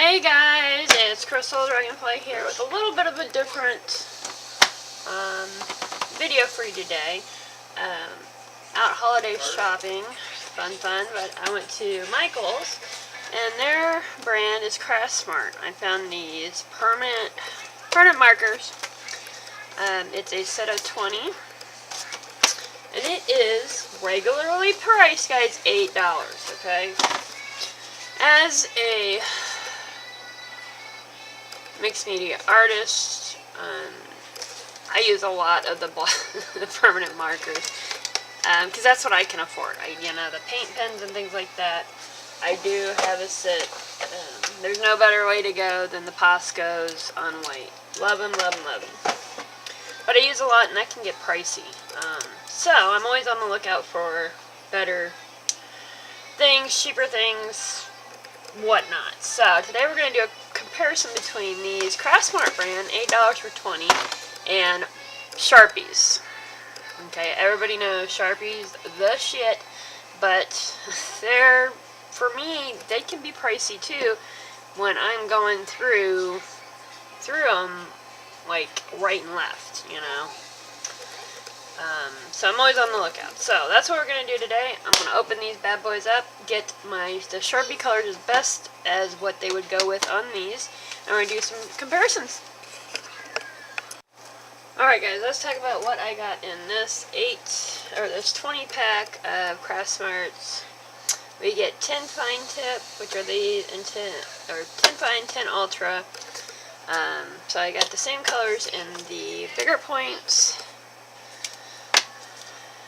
Hey guys, it's Crystal Dragonfly here with a little bit of a different video for you today. Out holiday shopping, fun, but I went to Michael's and their brand is Craft Smart. I found these permanent markers. It's a set of 20 and it is regularly priced, guys, $8, okay? As a mixed media artist, I use a lot of the permanent markers because that's what I can afford. The paint pens and things like that. I do have a set. There's no better way to go than the Poscos on white. Love them. But I use a lot, and that can get pricey. So I'm always on the lookout for better things, cheaper things, whatnot. So today we're going to do a comparison between these Craft Smart brand, $8 for 20, and Sharpies. Okay, everybody knows Sharpies the shit, but for me, they can be pricey too when I'm going through them like right and left, so I'm always on the lookout. So that's what we're going to do today. I'm going to open these bad boys up, get the Sharpie colors as best as what they would go with on these, and we're going to do some comparisons. Alright guys, let's talk about what I got in this 20 pack of Craft Smarts. We get 10 fine tip, which are these, and 10 fine, 10 ultra. So I got the same colors in the bigger points,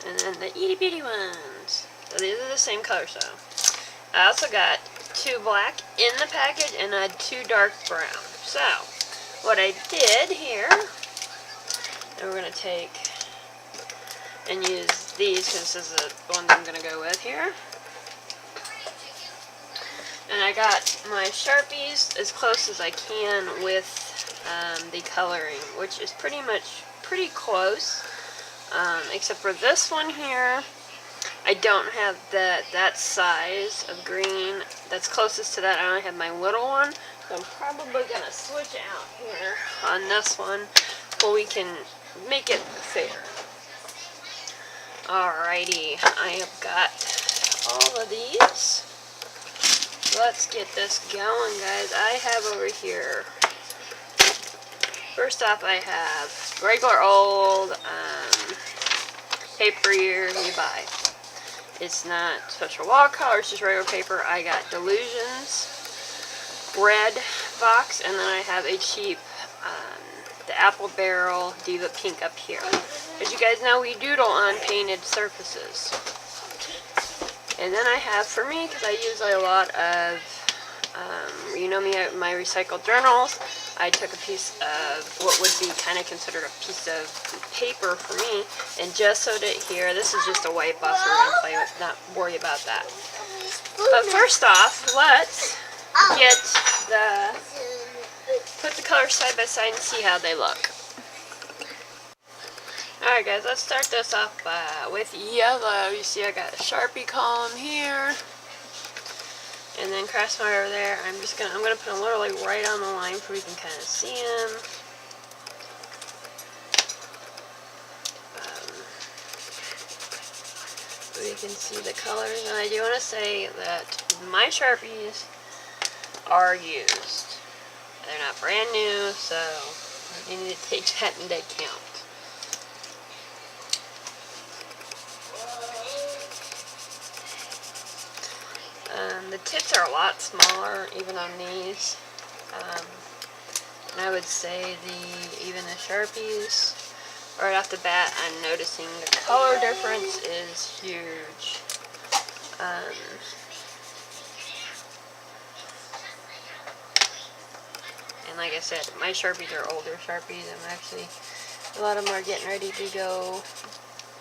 and then the itty bitty ones. So these are the same color. So I also got 2 black in the package and 2 dark brown. So what I did here, and we're going to take and use these because this is the ones I'm going to go with here. And I got my Sharpies as close as I can with the coloring, which is pretty close. Except for this one here, I don't have that size of green that's closest to that. I only have my little one, so I'm probably going to switch out here on this one so we can make it fair. Alrighty, I have got all of these. Let's get this going, guys. I have over here, first off, I have regular old paper you buy. It's not special watercolor, it's just regular paper. I got Delusions red box, and then I have a cheap the Apple Barrel Diva Pink up here. As you guys know, we doodle on painted surfaces. And then I have, for me, because I use a lot of, my recycled journals, I took a piece of what would be kind of considered a piece of paper for me, and just sewed it here. This is just a white box we're going to play with, not worry about that. But first off, let's put the colors side by side and see how they look. Alright guys, let's start this off with yellow. You see I got a Sharpie column here, and then Craft Smart over there. I'm gonna put them literally right on the line so we can kind of see them. So we can see the colors. And I do want to say that my Sharpies are used. They're not brand new, so you need to take that into account. The tips are a lot smaller, even on these. And I would say even the Sharpies, right off the bat, I'm noticing the color difference is huge. And like I said, my Sharpies are older Sharpies. A lot of them are getting ready to go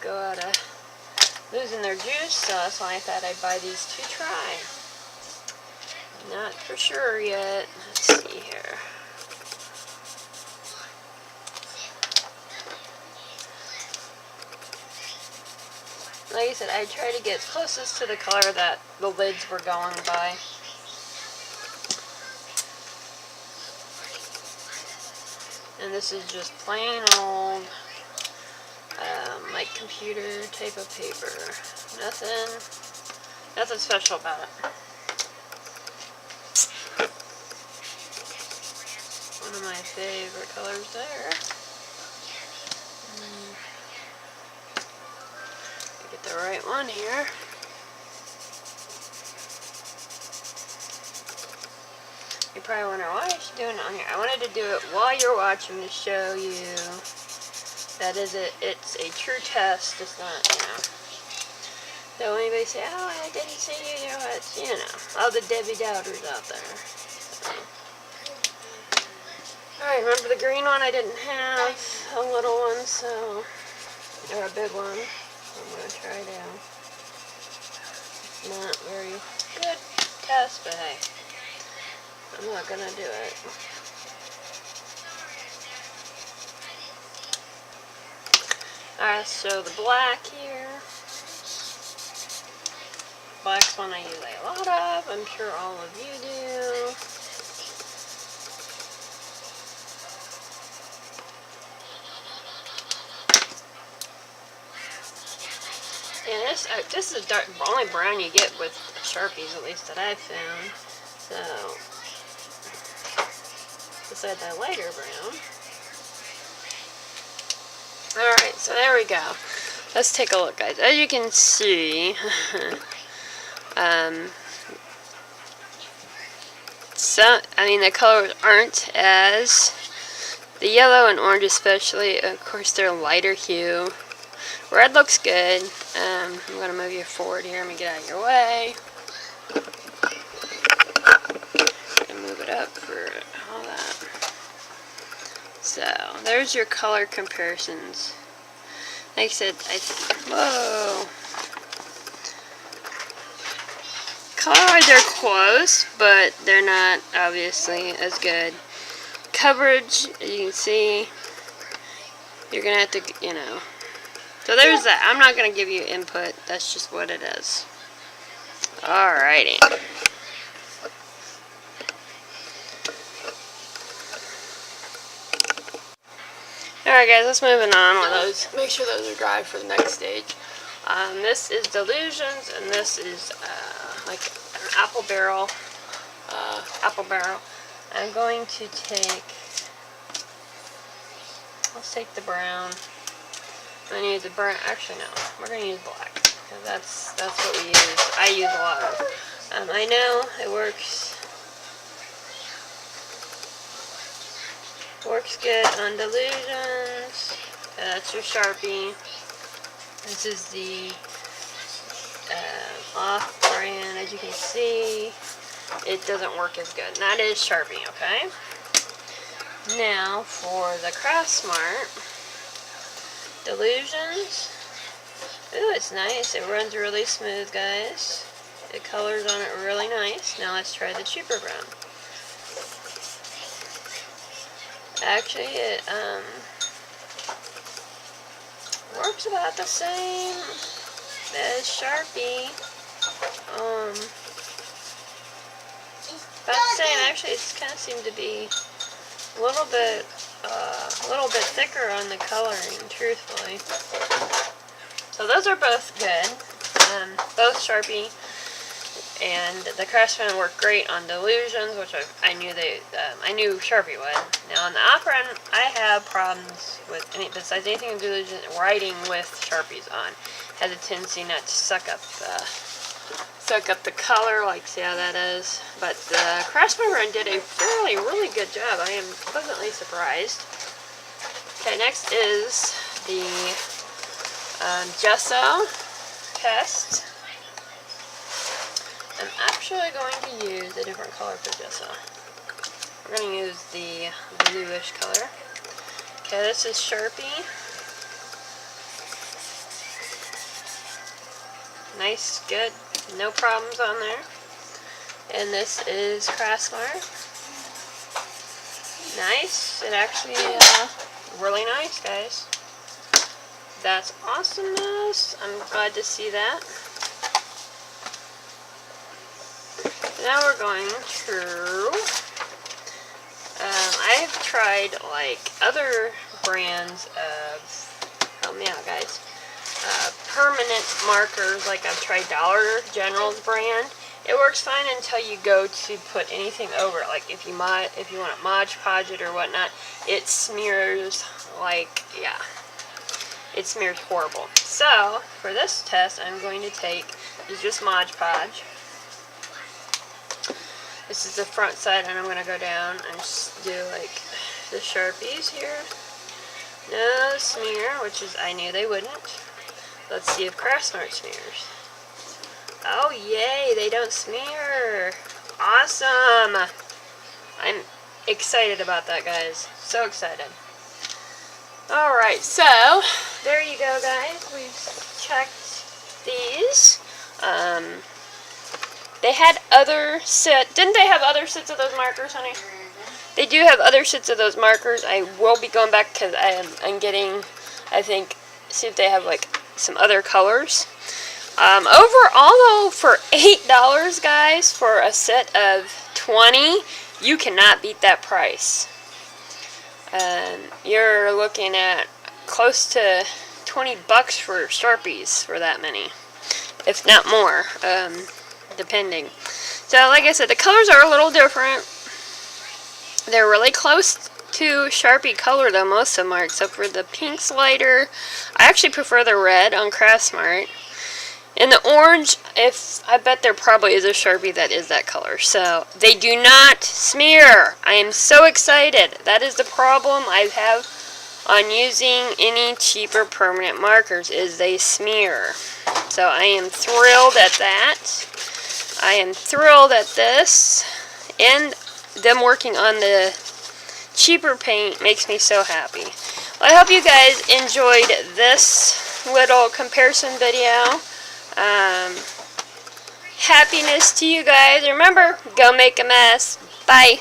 out of losing their juice, so that's why I thought I'd buy these to try. Not for sure yet. Let's see here. Like I said, I try to get closest to the color that the lids were going by. And this is just plain old, like computer type of paper. Nothing special about it. One of my favorite colors there. Get the right one here. You probably wonder, why is she doing it on here? I wanted to do it while you're watching to show you that it's a true test. It's not, you know. Don't anybody say, oh, I didn't see you, you know, all the Debbie Doubters out there. So. Alright, remember the green one? I didn't have a little one, so, or a big one. I'm going to try to. Not very good test, but hey, I'm not going to do it. Alright, so the black here. Black's one I use a lot of. I'm sure all of you do. And this is the only brown you get with Sharpies, at least that I've found. So, besides that lighter brown. Alright, so there we go. Let's take a look, guys. As you can see, so, I mean, the colors aren't as, the yellow and orange especially, of course, they're lighter hue. Red looks good. I'm going to move you forward here. Let me get out of your way. And move it up for all that. So, there's your color comparisons. Like I said, whoa. Color-wise, they're close, but they're not obviously as good. Coverage, as you can see, you're going to have to, you know. So there's that. I'm not going to give you input. That's just what it is. Alrighty. Alright guys, let's move on with those. Make sure those are dry for the next stage. This is Delusions, and this is like an apple barrel. I'm going to take, let's take the brown. I'm going to use the brown, actually no, we're going to use black, because that's what we use. I use a lot of. I know it works good on Delusions. That's your Sharpie. This is the off-brand. As you can see, it doesn't work as good. And that is Sharpie, okay? Now, for the Craft Smart Delusions. Ooh, it's nice. It runs really smooth, guys. The colors on it are really nice. Now let's try the cheaper brown. Actually, it works about the same as Sharpie. About the same. Actually, it kind of seemed to be a little bit thicker on the coloring, truthfully. So those are both good. Both Sharpie and the Craftsman work great on Delusions, which I knew Sharpie would. Now on the Opera, I have problems with besides anything in Delusion, writing with Sharpies on. Has a tendency not to suck up the color, like see how that is. But the Craftsman run did a really good job. I am pleasantly surprised. Okay, next is the gesso test. I'm actually going to use a different color for gesso. We're going to use the bluish color. Okay, this is Sharpie. Nice, good, no problems on there. And this is Craftsmart. Nice, it actually really nice, guys. That's awesomeness. I'm glad to see that. Now we're going to I've tried like other brands of, help me out guys, permanent markers. Like I've tried Dollar General's brand. It works fine until you go to put anything over it. Like if you want to Mod Podge it or whatnot, it smears like, yeah, it smears horrible. So for this test, I'm going to take, is just Mod Podge. This is the front side, and I'm going to go down and just do like the Sharpies here. No smear, which is, I knew they wouldn't. Let's see if Craftsmart smears. Oh yay, they don't smear. Awesome. I'm excited about that, guys. So excited. Alright, so there you go, guys. We've checked these. They had other didn't they have other sets of those markers, honey? They do have other sets of those markers. I will be going back because I'm getting, I think, see if they have like some other colors. Overall though, for $8, guys, for a set of 20, you cannot beat that price. You're looking at close to $20 for Sharpies for that many, if not more, depending. So like I said, the colors are a little different. They're really close to Sharpie color though, most of them are, except for the pink's lighter. I actually prefer the red on Craftsmart. And the orange, I bet there probably is a Sharpie that is that color. So, they do not smear. I am so excited. That is the problem I have on using any cheaper permanent markers, is they smear. So, I am thrilled at that. I am thrilled at this. And them working on the cheaper paint makes me so happy. Well, I hope you guys enjoyed this little comparison video. Happiness to you guys. Remember, go make a mess. Bye.